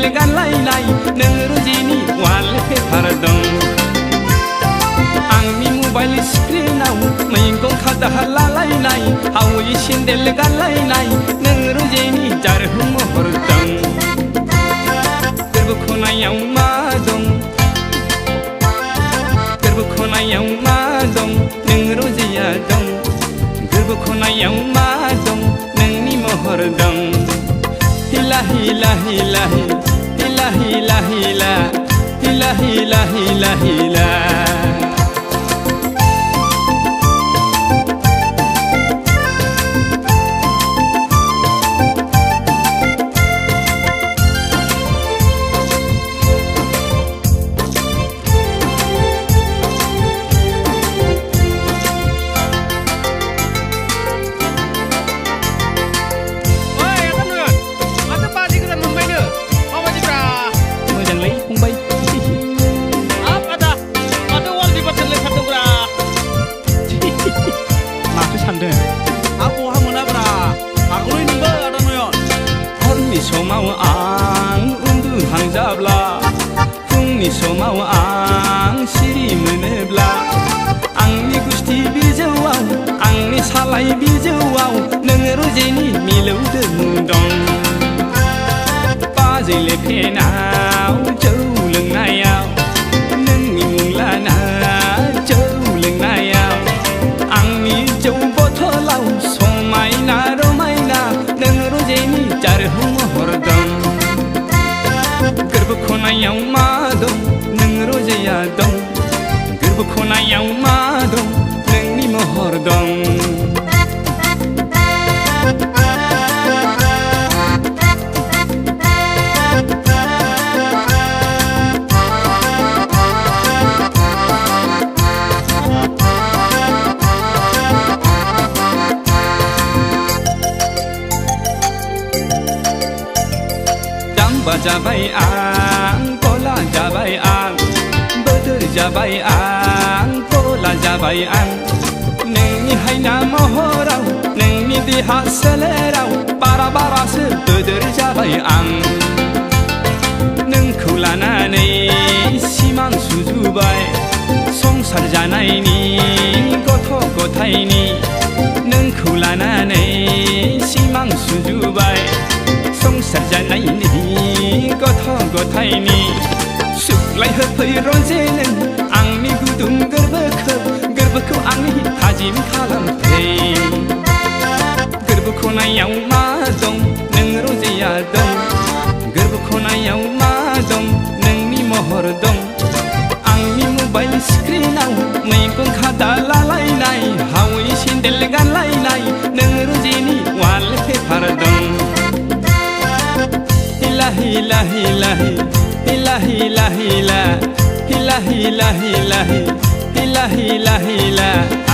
सेन्देल गानलायनाय नों रुजिनि वालपेपार दं आंनि मबाइल स्क्रिनाव मैगं खादा लालायनाय हावै सेन्देल गानलायनाय नों रुजिनि जारहु महर दं गोरबो खनायाव मा दं गोरबो खनायाव मा दं नों रुजिया दं गोरबो खनायाव मा दं नोंनि महर दं हिला हिला हिला हिला हिला हिला हिला हिला हिला हिला समाव आं उन्दुहांजाब्ला फुंनि समाव आं सिरि मोनोब्ला आंनि गुस्थि बिजौआव आंनि सालाय बिजौआव नों रुजिनि मिलौदो दं बाजै लेफेनाव जौ लोंनायाव नोंनि मुं लाना जौ लोंनायाव आंनि जौ बथलाव समायना रमायना नों रुजिनि जारहु महर दं गोरबो खनायाव मा दं नों रुजिया दं गोरबो खनायाव मा दं नोंनि महर दं जाम्बा जाबाय आं गला जाबाय आं बोदोर जाबाय आं गला जाबाय आं नोंनि हायना महराव नोंनि देहा सोलेराव बारा बारासो बोदोर जाबाय आं नोंखौ लानानै सिमां सुजुबाय संसार जानायनि गथ' गथायनि नोंखौ लानानै सिमां सुजुबाय संसार जानायनि गथ' गथायनि सुग्लाय होफै रजे नों आंनि गुदुं गोरबोखौ आंनि थाजिम खालामफै गोरबो खनायाव मा दं नों रजेया दं गोरबो खनायाव मा दं नोंनि महर दं आंनि मबाइल स्क्रिनाव मैगं खादा लालायनाय हावै सेन्देल गानलायनाय नों रुजिनि वालपेपार दं हिला हिला हिला हिला हिला हिला हिला हिला हिला हिला हिला हिला